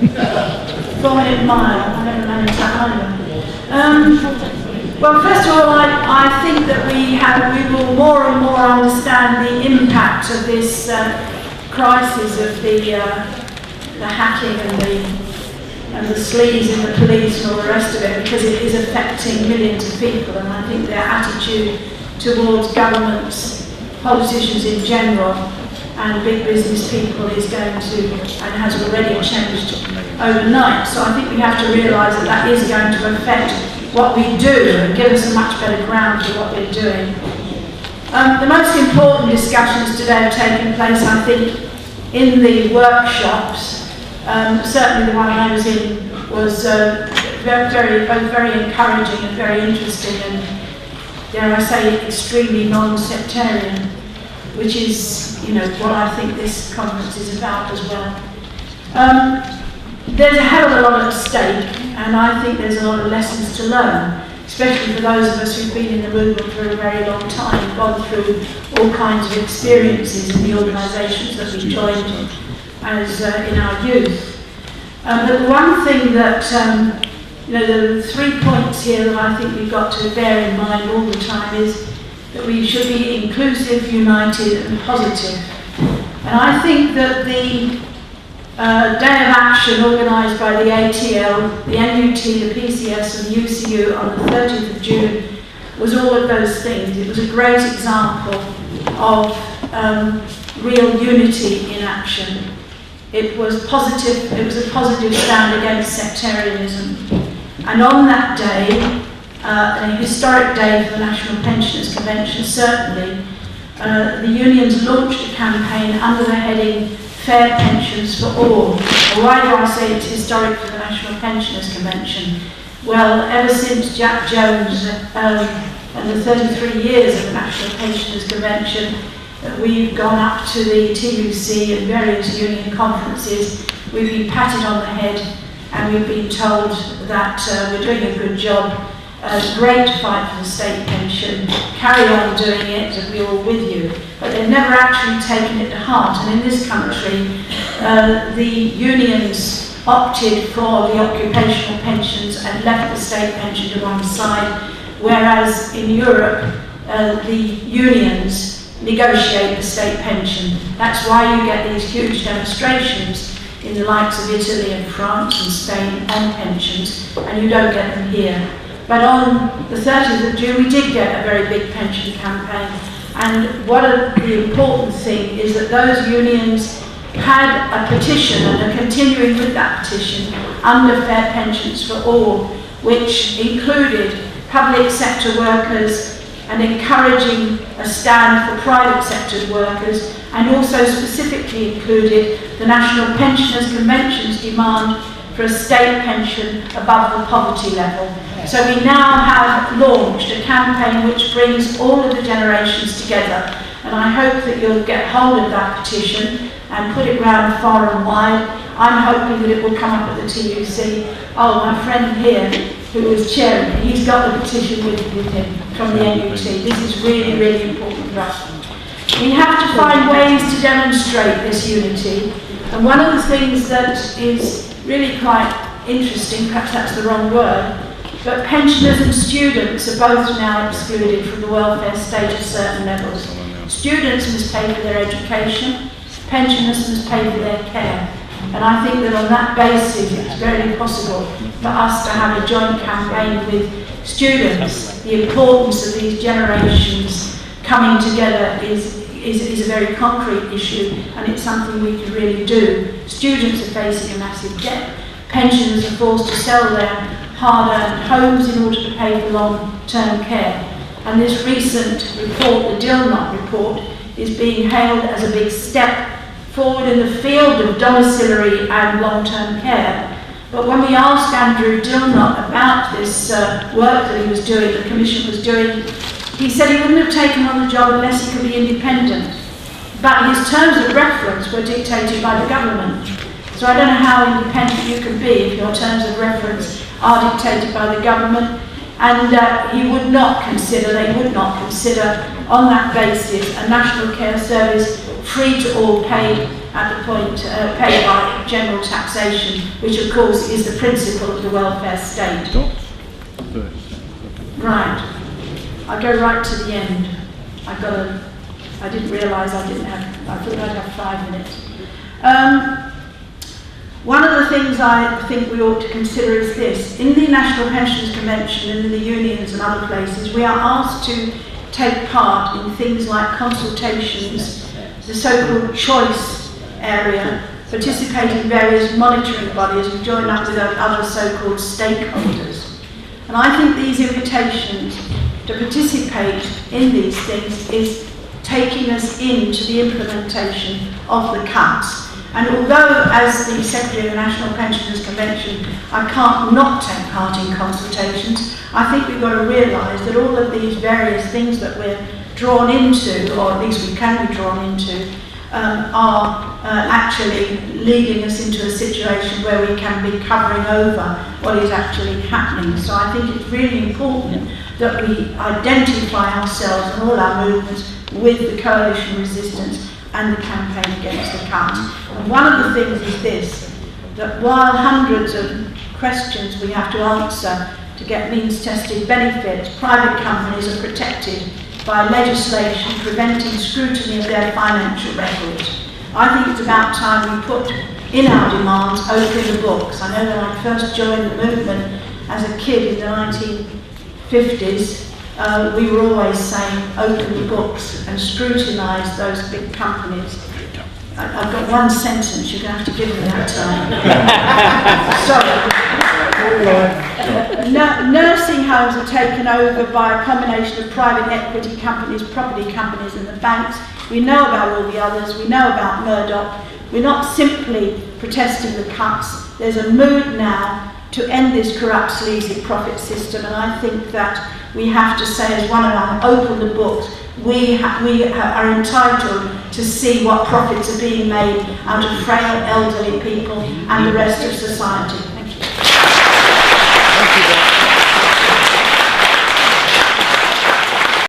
4-minute mile. I never managed that either. Well, first of all, I think that we will more and more understand the impact of this crisis of the hacking and the sleaze in the police and all the rest of it, because it is affecting millions of people, and I think their attitude towards governments, politicians in general, and big business people is going to, and has already changed overnight. So I think we have to realise that that is going to affect what we do and give us a much better ground for what we're doing. The most important discussions today have taken place, I think, in the workshops. Certainly the one I was in was both very encouraging and very interesting, and dare I say, extremely non-sectarian, which is, what I think this conference is about as well. There's a hell of a lot at stake, and I think there's a lot of lessons to learn, especially for those of us who've been in the movement for a very long time, gone through all kinds of experiences in the organisations that we joined as in our youth. But the one thing that, the 3 points here that I think we've got to bear in mind all the time is that we should be inclusive, united and positive. And I think that the Day of Action organised by the ATL, the NUT, the PCS and the UCU on the 30th of June was all of those things. It was a great example of real unity in action. It was positive. It was a positive stand against sectarianism. And on that day, a historic day for the National Pensioners Convention, certainly, the unions launched a campaign under the heading Fair Pensions for All. Well, why do I say it's historic for the National Pensioners Convention? Well, ever since Jack Jones and the 33 years of the National Pensioners Convention, we've gone up to the TUC and various union conferences. We've been patted on the head and we've been told that we're doing a good job. Great to fight for the state pension, carry on doing it, and we're all with you. But they've never actually taken it to heart. And in this country, the unions opted for the occupational pensions and left the state pension to one side, whereas in Europe, the unions negotiate the state pension. That's why you get these huge demonstrations in the likes of Italy and France and Spain on pensions, and you don't get them here. But on the 30th of June, we did get a very big pension campaign. And the important thing is that those unions had a petition and are continuing with that petition under Fair Pensions for All, which included public sector workers and encouraging a stand for private sector workers, and also specifically included the National Pensioners Convention's demand for a state pension above the poverty level. So we now have launched a campaign which brings all of the generations together, and I hope that you'll get hold of that petition and put it round far and wide. I'm hoping that it will come up at the TUC. Oh, my friend here, who was chairing it, he's got the petition with him from the NUT. This is really, really important for us. We have to find ways to demonstrate this unity, and one of the things that is really quite interesting, perhaps that's the wrong word, but pensioners and students are both now excluded from the welfare state at certain levels. Students must pay for their education, pensioners must pay for their care. And I think that on that basis it's very possible for us to have a joint campaign with students. The importance of these generations coming together is a very concrete issue, and it's something we can really do. Students are facing a massive debt. Pensioners are forced to sell their hard-earned homes in order to pay for long-term care. And this recent report, the Dilnot report, is being hailed as a big step forward in the field of domiciliary and long-term care. But when we asked Andrew Dilnot about this work that he was doing, the Commission was doing, he said he wouldn't have taken on the job unless he could be independent. But his terms of reference were dictated by the government. So I don't know how independent you can be if your terms of reference are dictated by the government. And they would not consider on that basis a national care service free to all, paid at the point paid by general taxation, which of course is the principle of the welfare state. Right. I'll go right to the end. I didn't realise I thought I'd have 5 minutes. One of the things I think we ought to consider is this. In the National Pensions Convention and in the unions and other places, we are asked to take part in things like consultations, the so-called choice area, participate in various monitoring bodies and join up with other so-called stakeholders. And I think these invitations to participate in these things is taking us into the implementation of the cuts. And although, as the Secretary of the National Pensioners Convention, I can't not take part in consultations, I think we've got to realise that all of these various things that we're drawn into, or at least we can be drawn into, are actually leading us into a situation where we can be covering over what is actually happening. So I think it's really important that we identify ourselves and all our movements with the coalition resistance and the campaign against the cut. And one of the things is this, that while hundreds of questions we have to answer to get means-tested benefits, private companies are protected by legislation preventing scrutiny of their financial records. I think it's about time we put in our demands, open the books. I know when I first joined the movement as a kid in the 1950s, we were always saying, open the books and scrutinise those big companies. I've got one sentence, you're going to have to give me that time. Sorry. Nursing homes are taken over by a combination of private equity companies, property companies and the banks. We know about all the others, we know about Murdoch. We're not simply protesting the cuts. There's a mood now to end this corrupt, sleazy profit system, and I think that we have to say, as one of our open the books, we are entitled to see what profits are being made out of frail elderly people and the rest of society.